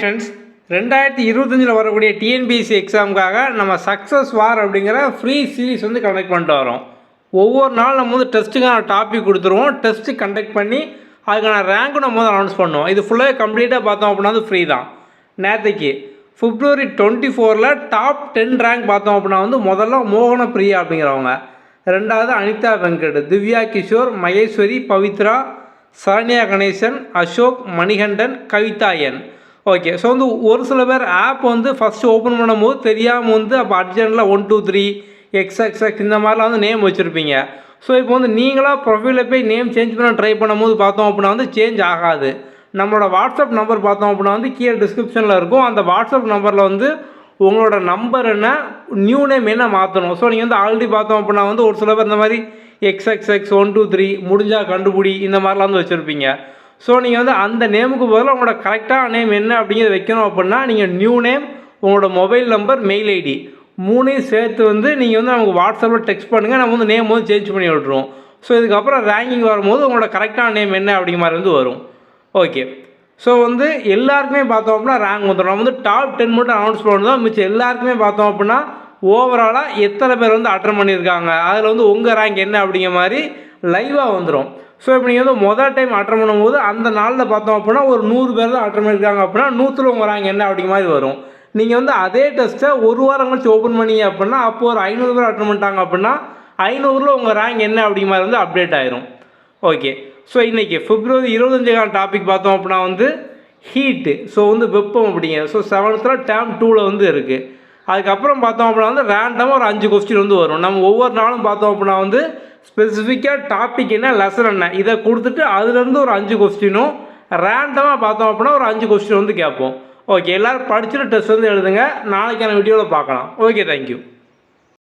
Friends 2025 வரக்கூடிய TNPSC எக்ஸாமுக்காக நம்ம success வார் அப்படிங்கிற ஃப்ரீ சீரிஸ் வந்து கண்டக்ட் பண்ணிட்டு வரோம். ஒவ்வொரு நாள் நம்ம வந்து டெஸ்ட்டுக்கான டாபிக் கொடுத்துருவோம். டெஸ்ட்டு கண்டக்ட் பண்ணி அதுக்கான ரேங்க்கும் நம்ம வந்து அனௌன்ஸ் பண்ணுவோம். இது ஃபுல்லாகவே கம்ப்ளீட்டாக பார்த்தோம் அப்படின்னா வந்து ஃப்ரீ தான். நேற்றுக்கு February 24 டாப் 10 ரேங்க் பார்த்தோம் அப்படின்னா வந்து முதல்ல மோகன பிரியா அப்படிங்கிறவங்க, ரெண்டாவது அனிதா வெங்கட், திவ்யா கிஷோர், மகேஸ்வரி, பவித்ரா, சரண்யா கணேசன், அசோக், மணிகண்டன், கவிதா என். ஓகே, ஸோ வந்து ஒரு சில பேர் ஆப் வந்து ஃபஸ்ட்டு ஓப்பன் பண்ணும்போது தெரியாமல் வந்து அப்போ அர்ஜென்ட்டில் 1 2 3 XXX இந்த மாதிரிலாம் வந்து நேம் வச்சுருப்பீங்க. ஸோ இப்போ வந்து நீங்களாக ப்ரொஃபைலில் போய் நேம் சேஞ்ச் பண்ண ட்ரை பண்ணும்போது பார்த்தோம் அப்படின்னா வந்து சேஞ்ச் ஆகாது. நம்மளோட வாட்ஸ்அப் நம்பர் பார்த்தோம் அப்படின்னா வந்து கீழே டிஸ்கிரிப்ஷனில் இருக்கும். அந்த வாட்ஸ்அப் நம்பரில் வந்து உங்களோட நம்பர் என்ன, நியூ நேம் என்ன மாற்றணும். ஸோ நீங்கள் வந்து ஆல்ரெடி பார்த்தோம் அப்படின்னா வந்து ஒரு சில பேர் இந்த மாதிரி XXX 1 2 3 முடிஞ்சால் கண்டுபிடி இந்த மாதிரிலாம் வந்து வச்சுருப்பீங்க. ஸோ நீங்கள் வந்து அந்த நேமுக்கு பதிலாக உங்களோட கரெக்டான நேம் என்ன அப்படிங்கிறத வைக்கணும் அப்படின்னா நீங்கள் நியூ நேம், உங்களோட மொபைல் நம்பர், மெயில் ஐடி மூணையும் சேர்த்து வந்து நீங்கள் வந்து நமக்கு வாட்ஸ்அப்பில் டெக்ஸ்ட் பண்ணுங்கள். நம்ம வந்து நேம் வந்து சேஞ்ச் பண்ணி விட்ருவோம். ஸோ இதுக்கப்புறம் ரேங்கிங் வரும்போது உங்களோட கரெக்டான நேம் என்ன அப்படிங்கிற மாதிரி வந்து வரும். ஓகே, ஸோ வந்து எல்லாருக்குமே பார்த்தோம் அப்படின்னா ரேங்க் வந்துடும். நம்ம வந்து டாப் 10 மட்டும் அனௌன்ஸ் பண்ணுறோம். மிச்சம் எல்லாருக்குமே பார்த்தோம் அப்படின்னா ஓவராலாக எத்தனை பேர் வந்து அட்டன் பண்ணியிருக்காங்க, அதில் வந்து உங்கள் ரேங்க் என்ன அப்படிங்கிற மாதிரி லைவாக வந்துடும். ஸோ இப்போ நீங்கள் வந்து மொதல் டைம் அட்டன் பண்ணும்போது அந்த நாளில் பார்த்தோம் அப்படின்னா ஒரு 100 பேர் தான் அட்டன் பண்ணியிருக்காங்க அப்படின்னா 100ல் உங்கள் ரேங்க் என்ன அப்படிங்கிற மாதிரி வரும். நீங்கள் வந்து அதே டெஸ்ட்டை ஒரு வாரம் கழிச்சு ஓப்பன் பண்ணீங்க அப்படின்னா அப்போ ஒரு 500 பேர் அட்டன் பண்ணிட்டாங்க அப்படின்னா 500ல் உங்கள் ரேங்க் என்ன அப்படிங்கிற மாதிரி வந்து அப்டேட் ஆயிரும். ஓகே, ஸோ இன்றைக்கி February 25 டாபிக் பார்த்தோம் அப்படின்னா வந்து ஹீட்டு, ஸோ வந்து வெப்பம் அப்படிங்க. ஸோ 7th டேர்ம் 2ல் வந்து இருக்குது. அதுக்கப்புறம் பார்த்தோம் அப்படின்னா வந்து ரேண்டமாக ஒரு 5 கொஸ்டின் வந்து வரும். நம்ம ஒவ்வொரு நாளும் பார்த்தோம் அப்படின்னா வந்து ஸ்பெசிஃபிக்காக டாபிக் என்ன, லெசன் என்ன, இதை கொடுத்துட்டு அதுலேருந்து ஒரு 5 கொஸ்டினும் ரேண்டமாக பார்த்தோம் அப்படின்னா ஒரு 5 கொஸ்டின் வந்து கேட்போம். ஓகே, எல்லோரும் படிச்சுட்டு டெஸ்ட் வந்து எழுதுங்க. நாளைக்கான வீடியோவில் பார்க்கலாம். Okay, thank you.